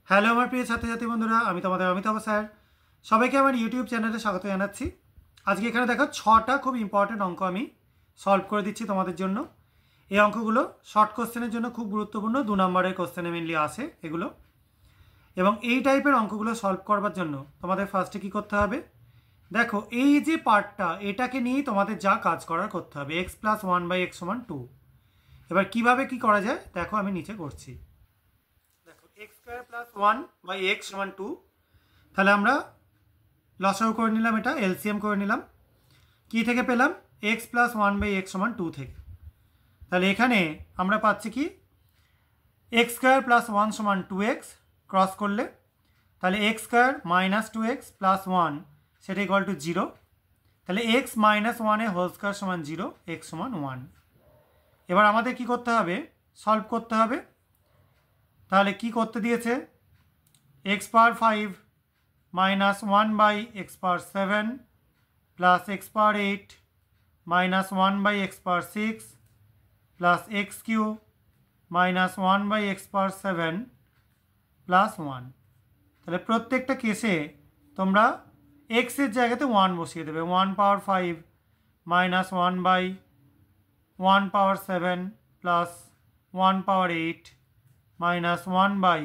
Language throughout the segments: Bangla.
হ্যালো আমার প্রিয় ছাত্রছাত্রী বন্ধুরা, আমি তোমাদের অমিতাভ স্যার। সবাইকে আমার ইউটিউব চ্যানেলে স্বাগত জানাচ্ছি। আজকে এখানে দেখো 6টা খুব ইম্পর্টেন্ট অঙ্ক আমি সলভ করে দিচ্ছি তোমাদের জন্য। এই অঙ্কগুলো শর্ট কোশ্চেনের জন্য খুব গুরুত্বপূর্ণ, 2 নম্বরের কোশ্চেনে মেনলি আসে এগুলো। এবং এই টাইপের অঙ্কগুলো সলভ করবার জন্য তোমাদের ফার্স্টে কী করতে হবে, দেখো এই যে পার্টটা, এটাকে নিয়েই তোমাদের যা কাজ করার করতে হবে। x+1/x=2। এবার কিভাবে কি করা যায় দেখো, আমি নিচে করছি। দেখো x² + 1/x=2। তাহলে আমরা লসাগু করে নিলাম, এটা এলসিএম করে নিলাম। কি থেকে পেলাম? x+1/x=2 থেকে। তাহলে এখানে আমরা পাচ্ছি কি, x² + 1 = 2x, ক্রস করলে তাহলে x² - 2x + 1 সেটা ইকুয়াল টু 0। তাহলে x - 1² সমান 0, x সমান 1। এবার আমাদের কি করতে হবে? সলভ করতে হবে। তাহলে কি করতে দিয়েছে? x⁵ - 1/x⁴ plus x⁴ minus 1/x⁴ plus x³ minus 1/x⁴ plus 1। তাহলে প্রত্যেকটা কেসে তোমরা x এর জায়গাতে 1 বসিয়ে দেবে। 1⁵ minus 1/1⁴ plus 1⁵ minus 1/1⁴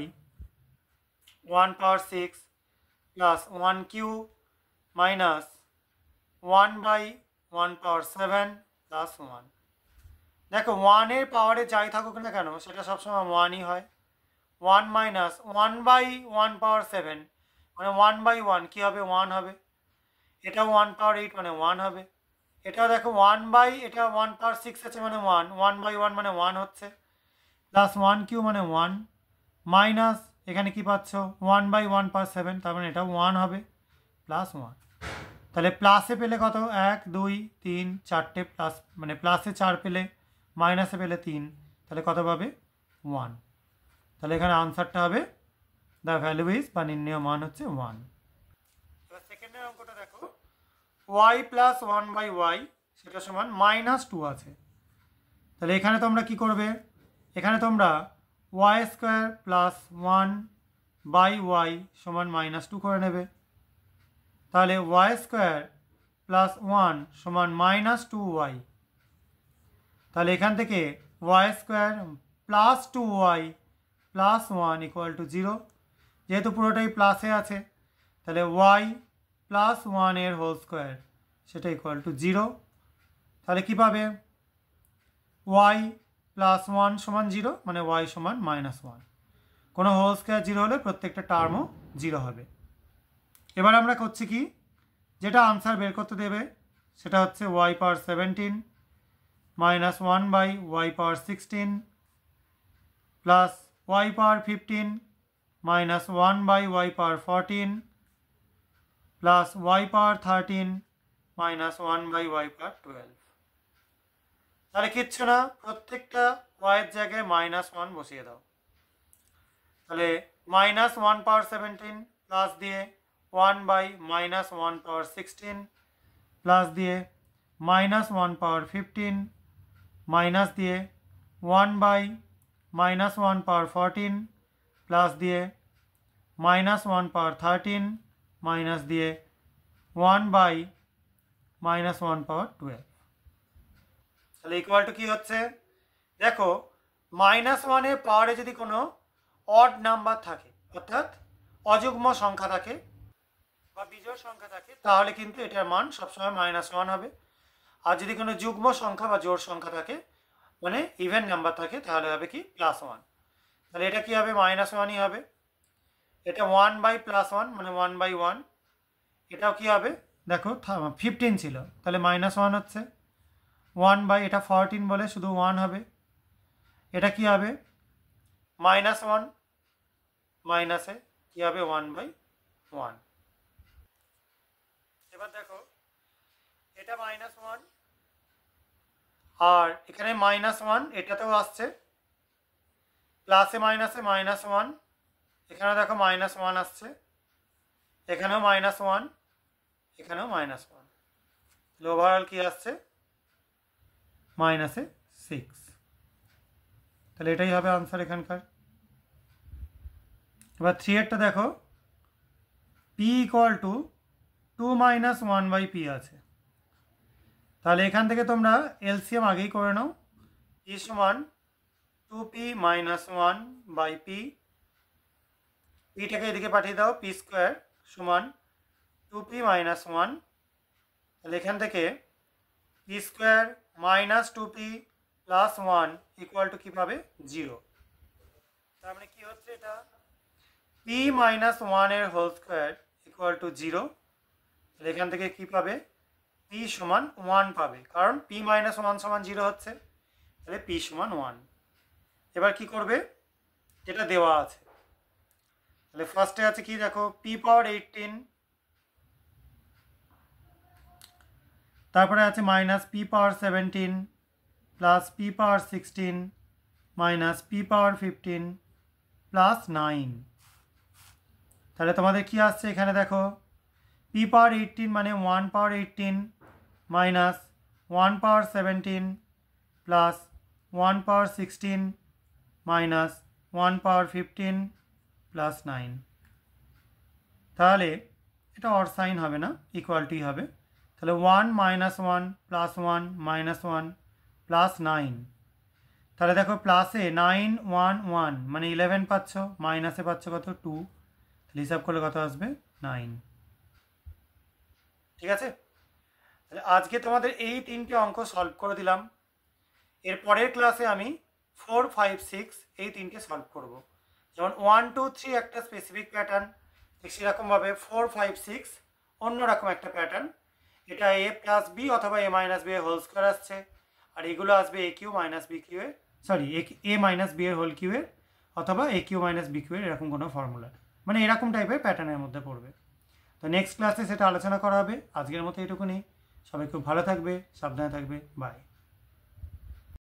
plus 1³ minus 1/1⁴ plus 1। দেখো 1 এর পাওয়ারে যাই থাকুক না কেন সেটা সবসময় 1ই হয়। 1 minus 1/1⁴ মানে 1/1 কী হবে? 1 হবে। এটাও 1⁵ মানে 1 হবে। এটাও দেখো এটা 1⁵ আছে মানে 1, 1/1 মানে 1 হচ্ছে, প্লাস 1³ মানে 1, মাইনাস এখানে কি পাচ্ছ 1/1⁴, তার মানে এটাও 1 হবে, প্লাস 1। তাহলে প্লাসে পেলে কত? 1 2 3 4টে প্লাস, মানে প্লাসে 4 পেলে, মাইনাসে পেলে 3, তাহলে কত পাবে? 1। তাহলে এখানে আনসারটা হবে, দ্য ভ্যালু ইজ বা নির্ণয় মান হচ্ছে 1। এবার সেকেন্ডের অঙ্কটা দেখো, y + 1/y সেটা সমান -2 আছে। তাহলে এখানে তোমরা কি করবে? এখানে তোমরা y² + 1/y সমান -2 করে নেবে। তাহলে y² + 1 সমান -2y। তাহলে এখান থেকে y² + 2y + 1 = 0। যেহেতু পুরোটাই প্লাসে আছে তাহলে y + 1 এর হোল স্কোয়ার সেটা ইকুয়াল টু 0। তাহলে কী পাবে? y + 1 সমান 0, মানে y সমান -1। কোনো হোল স্কোয়ার 0 হলে প্রত্যেকটা টার্মও 0 হবে। এবার আমরা করছি কি, যেটা আনসার বের করতে দেবে সেটা হচ্ছে y⁴ minus 1/y⁴ plus y⁴ minus 1/y⁴ plus y⁴ minus 1/y⁴ তাহলে কিচ্ছু না, প্রত্যেকটা y এর জায়গায় -1 বসিয়ে দাও। তাহলে -1⁴ প্লাস দিয়ে 1/-1⁴ প্লাস দিয়ে -1⁴ মাইনাস দিয়ে 1/-1⁴ প্লাস দিয়ে -1⁴ মাইনাস দিয়ে 1/-1⁴ তাহলে ইকুয়াল টু কী হচ্ছে? দেখো -1 এর পাওয়ারে যদি কোনো অড নাম্বার থাকে, অর্থাৎ অযুগ্ম সংখ্যা থাকে বা বিজোড় সংখ্যা থাকে, তাহলে কিন্তু এটার মান সবসময় -1 হবে। আর যদি কোনো যুগ্ম সংখ্যা বা জোড় সংখ্যা থাকে, মানে ইভেন নাম্বার থাকে, তাহলে হবে কি? +1। তাহলে এটা কি হবে? -1ই হবে। এটা 1/+1 মানে 1/1। এটাও কি হবে? দেখো 15 ছিল, তাহলে -1 হচ্ছে। 1/ এটা 14 বলে শুধু 1 হবে। এটা কি হবে? -1 মাইনাসে কি হবে? 1/1। এবার দেখো এটা -1 আর এখানে -1 এটাতেও আসছে, প্লাসে মাইনাসে -1, এখানে দেখো -1 আসছে, এখানেও -1, এখানেও -1। তাহলে ওভারঅল কি আসছে? -6। তাহলে এটাই হবে আনসার এখানকার। এবার 3-এরটা দেখো P equal to 2 minus 1 by P আছে, তাহলে এখান থেকে তোমরা এলসিএম আগেই করে নাও। পি সমান 2p মাইনাস 1 বাই পি, পিটাকে এদিকে পাঠিয়ে দাও, পি স্কোয়ার সমান 2p মাইনাস 1, তাহলে এখান থেকে P square minus 2p plus 1 equal to কী পাবে 0। তার মানে কী হচ্ছে এটা, p মাইনাস 1-এর হোল স্কোয়ার ইকুয়াল টু 0, তাহলে এখান থেকে কী পাবে p সমান 1 পাবে, কারণ p মাইনাস 1 সমান 0 হচ্ছে, তাহলে p সমান 1। এবার কি করবে, যেটা দেওয়া আছে, তাহলে ফার্স্টে আছে কি দেখো p পাওয়ার 18, তারপরে আছে মাইনাস p পাওয়ার 17 প্লাস p পাওয়ার 16 মাইনাস p পাওয়ার 15 প্লাস 9। তাহলে তোমাদের কি আসছে এখানে দেখো p পাওয়ার 18 মানে 1 পাওয়ার 18 মাইনাস 1 পাওয়ার 17 প্লাস 1 পাওয়ার 16 মাইনাস 1 পাওয়ার 15 প্লাস 9। তাহলে এটা অর সাইন হবে না, ইকুয়ালটি হবে, তাহলে 1 মাইনাস 1 প্লাস 1 মাইনাস 1 প্লাস 9। তাহলে দেখো প্লাসে 9 1 1 মানে 11 পাচ্ছ, মাইনাসে পাচ্ছ কত 2, তাহলে হিসাব করলে কত আসবে 9। ঠিক আছে, তাহলে আজকে তোমাদের এই 3টে অঙ্ক সলভ করে দিলাম। এর পরের ক্লাসে আমি 4 5 6 এই 3টে সলভ করব। যেমন 1 2 3 একটা স্পেসিফিক প্যাটার্ন, ঠিক সেরকমভাবে 4 5 6 অন্যরকম একটা প্যাটার্ন। এটা a প্লাস বি অথবা a মাইনাস বি এর হোল স্কোয়ার আসছে, আর এগুলো আসবে a cube minus B cube এর, সরি a মাইনাস বি এর হোল কিউ এর অথবা a cube minus B cube এর, এরকম কোনো ফর্মুলা, মানে এরকম টাইপের প্যাটার্নের মধ্যে পড়বে। তো নেক্সট ক্লাসে সেটা আলোচনা করা হবে। আজকের মতো এটুকুনি। সবাই খুব ভালো থাকবে, সাবধানে থাকবে, বাই।